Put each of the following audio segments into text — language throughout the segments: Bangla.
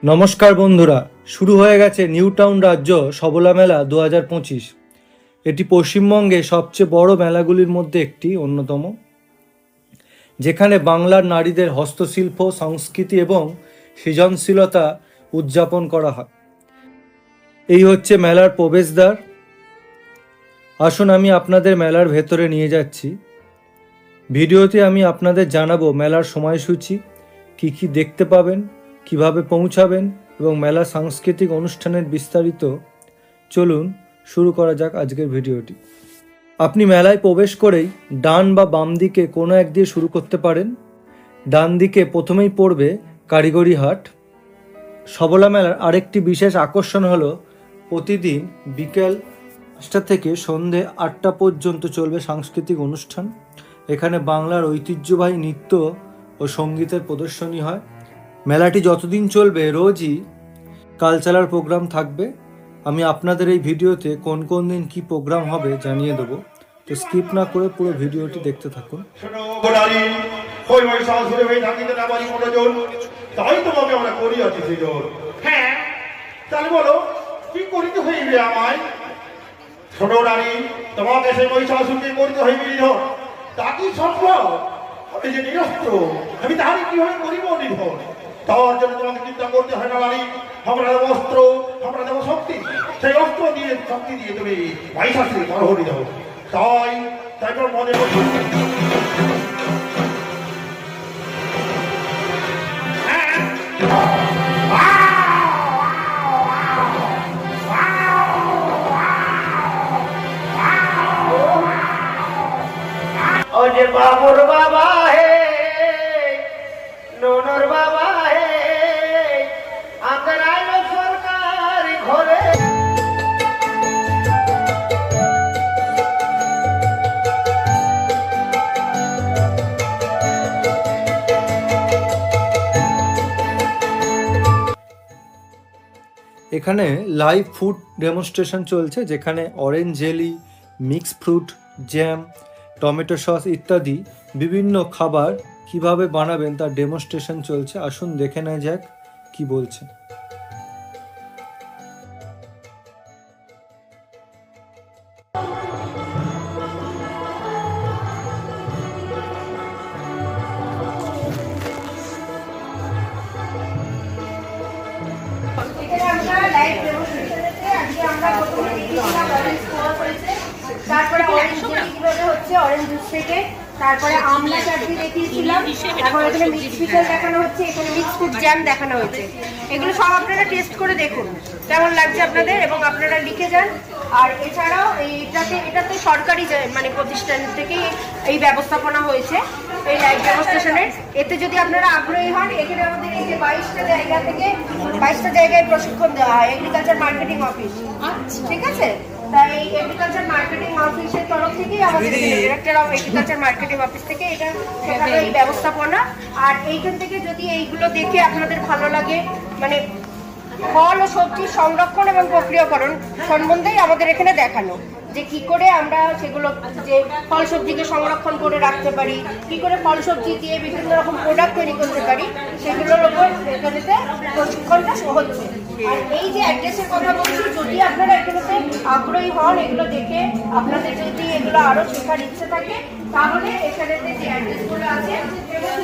নমস্কার বন্ধুরা, শুরু হয়ে গেছে নিউ টাউন রাজ্য সবলা মেলা 2025। এটি পশ্চিমবঙ্গে সবচেয়ে বড় মেলাগুলির মধ্যে একটি অন্যতম, যেখানে বাংলার নারীদের হস্তশিল্প, সংস্কৃতি এবং সৃজনশীলতা উদযাপন করা হয়। এই হচ্ছে মেলার প্রবেশদ্বার। আসুন আমি আপনাদের মেলার ভেতরে নিয়ে যাচ্ছি। ভিডিওতে আমি আপনাদের জানাবো মেলার সময়সূচি, কী কী দেখতে পাবেন, কিভাবে পৌঁছাবেন এবং মেলা সাংস্কৃতিক অনুষ্ঠানের বিস্তারিত। চলুন শুরু করা যাক আজকের ভিডিওটি। আপনি মেলায় প্রবেশ করেই ডান বা বাম দিকে কোনো এক দিয়ে শুরু করতে পারেন। ডান দিকে প্রথমেই পড়বে কারিগরি হাট। সবলা মেলার আরেকটি বিশেষ আকর্ষণ হলো প্রতিদিন বিকেল 5টা থেকে সন্ধে 8টা পর্যন্ত চলবে সাংস্কৃতিক অনুষ্ঠান। এখানে বাংলার ঐতিহ্যবাহী নৃত্য ও সঙ্গীতের প্রদর্শনী হয়। মেলাটি যতদিন চলবে রোজই কালচারাল প্রোগ্রাম থাকবে। আমি আপনাদের এই ভিডিওতে কোন কোন দিন কি প্রোগ্রাম হবে জানিয়ে দেবো, তো স্কিপ না করে পুরো ভিডিওটি দেখতে থাকুন। তাই তোমাকে আমরা করিয়াছি সেজন। হ্যাঁ, তাহলে বলো কি করিতে হইবে আমায়? ছোট নারী, তোমাকে সেই মহিষাসুরকে করিতে হইবে নিধন। তা কি সম্ভব? আমি যে নিরস্ত্র, আমি তাহারে কিভাবে করিব নিধন? তার জন্য তোমাকে চিন্তা করতে হয় না নারী। আমরা দেব অস্ত্র, আমরা দেব শক্তি। সেই অস্ত্র দিয়ে, শক্তি দিয়ে তুমি মহিষাসুরকে পরহরি দাও। তাই মনে করছি ওরে বাবুর বাবা হে, নোনর বাবা হে, আমরা আইলো সরকারি ঘরে। এখানে লাইভ ফুড ডেমনস্ট্রেশন চলছে, যেখানে orange jelly, mix fruit jam, tomato sauce ইত্যাদি বিভিন্ন খাবার কিভাবে বানাবেন তার ডেমনস্ট্রেশন চলছে। আসুন দেখে নেওয়া যাক কি বলছে। তারপরে অরেঞ্জ জুস থেকে, তারপরে আমলা চাটনি দেখিয়েছিলাম, এখন এখানে মিক্স পিকল দেখানো হচ্ছে, এখানে মিক্স ফ্রুট জ্যাম দেখানো হচ্ছে। এগুলো সব আপনারা টেস্ট করে দেখুন কেমন লাগছে আপনাদের, এবং আপনারা লিখে যান। আর এছাড়াও এটাতে সরকারি মানে প্রতিষ্ঠান থেকে এই ব্যবস্থাপনা হয়েছে, এই লাইভ ডেমনস্ট্রেশনের। এতে যদি আপনারা আগ্রহী হন, এখানে আমাদের এই যে 22টা জায়গা থেকে 22টা জায়গায় প্রশিক্ষণ দেওয়া হয় এগ্রিকালচার মার্কেটিং অফিস। ঠিক আছে, তাই এগ্রিকালচার মার্কেটিং অফিসের তরফ থেকে আমাদের director of agriculture marketing office থেকে এটা শেখানো এই ব্যবস্থাপনা। আর এইখান থেকে যদি এইগুলো দেখে আপনাদের ভালো লাগে, মানে ফল ও সবজির সংরক্ষণ এবং প্রক্রিয়াকরণ সম্বন্ধেই আমাদের এখানে দেখানো, যে কি করে আমরা সেগুলো, যে ফল সবজিকে সংরক্ষণ করে রাখতে পারি, কি করে ফল সবজি দিয়ে বিভিন্ন রকম প্রোডাক্ট তৈরি করতে পারি, সেগুলোর উপর এখানেতে প্রশিক্ষণটা হচ্ছে। আর এই যে অ্যাড্রেসের কথা বলছি, যদি আপনারা এখানেতে আগ্রহী হন, এগুলো দেখে আপনাদের যদি এগুলো আরো শেখার ইচ্ছে থাকে, তাহলে এখানেতে যে অ্যাড্রেসগুলো আছে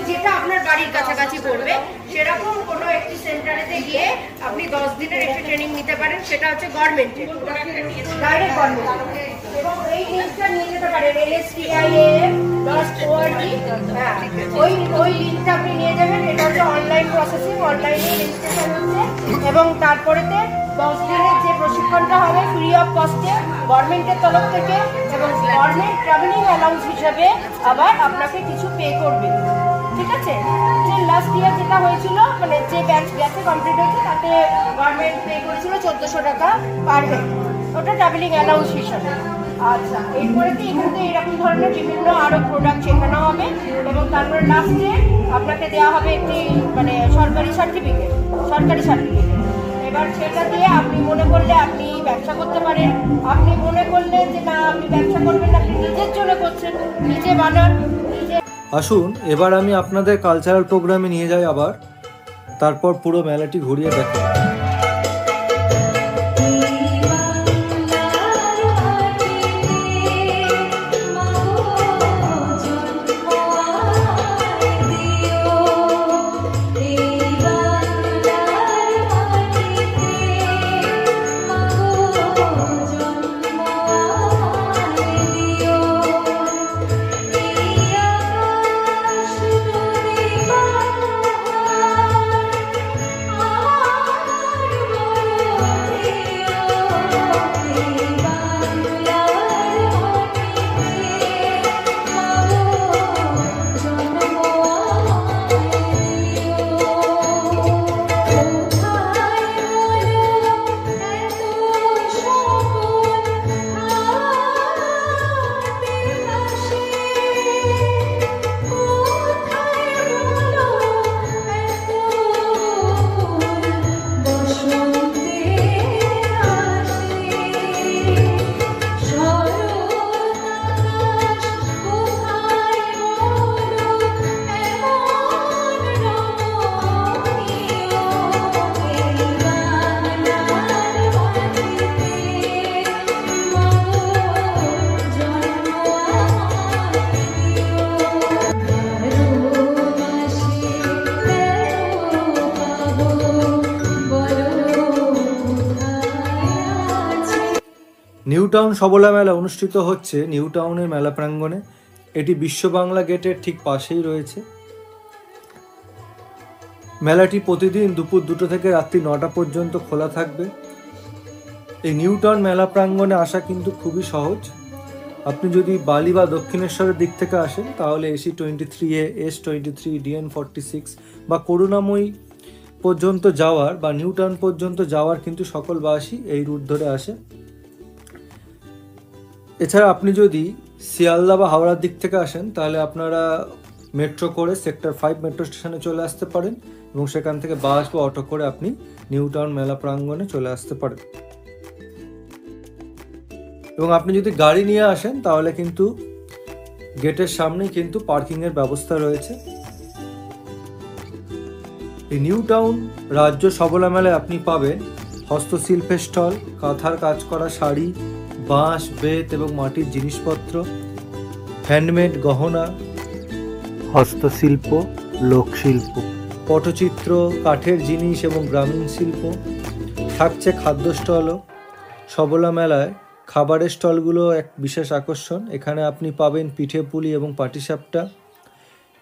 যেটা আপনার বাড়ির কাছাকাছি পড়বে, সেরকম কোনো একটি সেন্টারেতে গিয়ে আপনি 10 দিনের একটি ট্রেনিং নিতে পারেন। সেটা হচ্ছে গভর্নমেন্টের, ডাইরেক্ট গভর্নমেন্ট। এবং এই লিঙ্কটা নিয়ে যেতে পারেন lstim.org। হ্যাঁ, ওই লিঙ্কটা আপনি নিয়ে যাবেন। এটা হচ্ছে অনলাইন প্রসেসিং, অনলাইনে রেজিস্ট্রেশন হচ্ছে, এবং তারপরেতে 10 দিনের যে প্রশিক্ষণটা হবে ফ্রি অফ কস্টে গভর্নমেন্টের তরফ থেকে, এবং গভর্নমেন্ট ট্রাভেলিং অ্যালাউন্স হিসাবে আবার আপনাকে কিছু পে করবে। ঠিক আছে, যে লাস্ট ইয়ার যেটা হয়েছিল, মানে যে ব্যাচে কমপ্লিট হয়েছে, তাতে গভর্নমেন্ট পে করেছিল 1400 টাকা পার হেড, ওটা ট্রাভেলিং অ্যালাউন্স হিসাবে। আচ্ছা, এরপরে এখানে এরকম ধরনের বিভিন্ন আরো প্রোডাক্ট শেখানো হবে, এবং তারপরে লাস্টে আপনাকে দেওয়া হবে একটি মানে সরকারি সার্টিফিকেট। এবার সেটা দিয়ে আপনি মনে করলে আপনি ব্যবসা করতে পারেন, আপনি মনে করলে যে না আপনি ব্যবসা করবেন, আপনি নিজের জন্য করছেন, নিজে বানান, নিজে। আসুন এবার আমি আপনাদের কালচারাল প্রোগ্রামে নিয়ে যাই আবার। তারপর পুরো মেলাটি ঘুরিয়ে দেখুন। নিউ টাউন সবলা মেলা অনুষ্ঠিত হচ্ছে নিউ টাউনের মেলা প্রাঙ্গণে। এটি বিশ্ব বাংলা গেটের ঠিক পাশেই রয়েছে। মেলাটি প্রতিদিন দুপুর 2টা থেকে রাত্রি 9টা পর্যন্ত খোলা থাকবে। এই নিউ টাউন মেলা প্রাঙ্গণে আসা কিন্তু খুবই সহজ। আপনি যদি বালি বা দক্ষিণেশ্বরের দিক থেকে আসেন তাহলে AC23A, S23, DN46 বা করুণাময়ী পর্যন্ত যাওয়ার বা নিউ টাউন পর্যন্ত যাওয়ার কিন্তু সকল বাসই এই রুট ধরে আসে। এছাড়া আপনি যদি শিয়ালদা বা হাওড়ার দিক থেকে আসেন তাহলে আপনারা মেট্রো করে সেক্টর 5 মেট্রো স্টেশনে চলে আসতে পারেন এবং সেখান থেকে বাস বা অটো করে আপনি নিউ টাউন মেলা প্রাঙ্গণে চলে আসতে পারেন। এবং আপনি যদি গাড়ি নিয়ে আসেন তাহলে কিন্তু গেটের সামনেই কিন্তু পার্কিংয়ের ব্যবস্থা রয়েছে। এই নিউ টাউন রাজ্য সবলা মেলায় আপনি পাবেন হস্তশিল্পের স্টল, কাঁথার কাজ করা শাড়ি, বাঁশ, বেত এবং মাটির জিনিসপত্র, হ্যান্ডমেড গহনা, হস্তশিল্প, লোকশিল্প, পটচিত্র, কাঠের জিনিস এবং গ্রামীণ শিল্প। থাকছে খাদ্য স্টলও। সবলা মেলায় খাবারের স্টলগুলো এক বিশেষ আকর্ষণ। এখানে আপনি পাবেন পিঠে পুলি এবং পাটিসাপটা।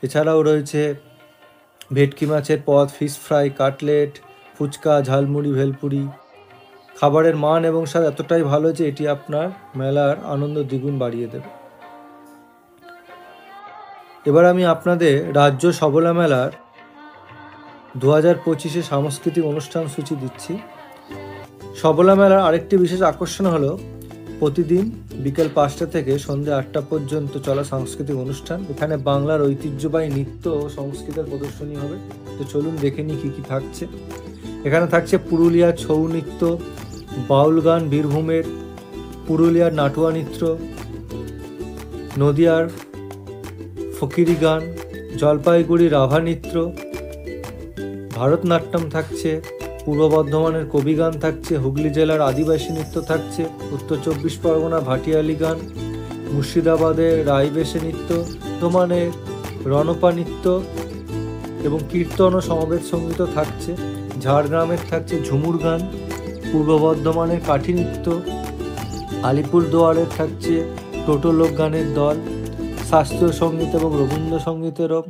এছাড়াও রয়েছে ভেটকি মাছের পদ, fish fry, cutlet, phuchka, jhalmuri, bhelpuri. খাবারের মান এবং স্বাদ এতটাই ভালো যে এটি আপনার মেলার আনন্দ দ্বিগুণ বাড়িয়ে দেবে। এবার আমি আপনাদের রাজ্য সবলা মেলার 2025 সাংস্কৃতিক অনুষ্ঠান সূচি দিচ্ছি। সবলা মেলার আরেকটি বিশেষ আকর্ষণ হলো প্রতিদিন বিকেল 5টা থেকে সন্ধ্যে 8টা পর্যন্ত চলা সাংস্কৃতিক অনুষ্ঠান। এখানে বাংলার ঐতিহ্যবাহী নৃত্য ও সংস্কৃতির প্রদর্শনী হবে। তো চলুন দেখে নিই কী কী থাকছে। এখানে থাকছে পুরুলিয়ার ছৌ নৃত্য, বাউল গান বীরভূমের, পুরুলিয়ার নাটুয়া নৃত্য, নদিয়ার ফকিরি গান, জলপাইগুড়ি রাভা নৃত্য, ভারতনাট্যম থাকছে, পূর্ব বর্ধমানের কবি গান থাকছে, হুগলি জেলার আদিবাসী নৃত্য থাকছে, উত্তর 24 পরগনা ভাটিয়ালি গান, মুর্শিদাবাদের রায়বেশে নৃত্য, বর্ধমানের রণপা নৃত্য এবং কীর্তন ও সমবেত সঙ্গীত থাকছে, ঝাড়গ্রামের থাকছে ঝুমুর গান, পূর্ব বর্ধমানের কাঠি নৃত্য, আলিপুরদুয়ারের থাকছে টোটো লোক গানের দল, শাস্ত্রীয় সঙ্গীত এবং রবীন্দ্রসঙ্গীতেরও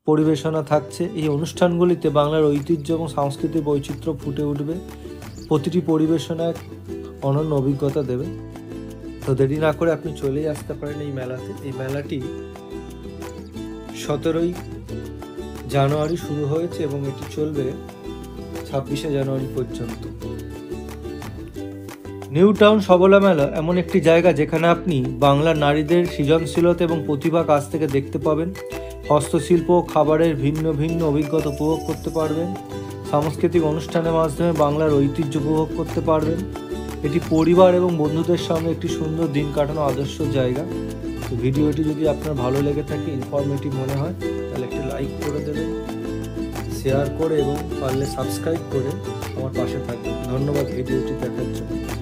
পরিবেশনা থাকছে। এই অনুষ্ঠানগুলিতে বাংলার ঐতিহ্য এবং সাংস্কৃতিক বৈচিত্র্য ফুটে উঠবে। প্রতিটি পরিবেশনা এক অনন্য অভিজ্ঞতা দেবে। তো দেরি না করে আপনি চলেই আসতে পারেন এই মেলাতে। এই মেলাটি 17ই জানুয়ারি শুরু হয়েছে এবং এটি চলবে 26শে জানুয়ারি পর্যন্ত। নিউ টাউন সবলা মেলা এমন একটি জায়গা যেখানে আপনি বাংলার নারীদের সৃজনশীলতা এবং প্রতিভা কাছ থেকে দেখতে পাবেন। হস্তশিল্প ও খাবারের ভিন্ন ভিন্ন অভিজ্ঞতা উপভোগ করতে পারবেন। সাংস্কৃতিক অনুষ্ঠানের মাধ্যমে বাংলার ঐতিহ্য উপভোগ করতে পারবেন। এটি পরিবার এবং বন্ধুদের সঙ্গে একটি সুন্দর দিন কাটানো আদর্শ জায়গা। তো ভিডিওটি যদি আপনার ভালো লেগে থাকে, ইনফরমেটিভ মনে হয়, তাহলে একটি লাইক করে দেবেন, শেয়ার করে এবং পারলে সাবস্ক্রাইব করে আমার পাশে থাকবেন। ধন্যবাদ ভিডিওটি দেখার জন্য।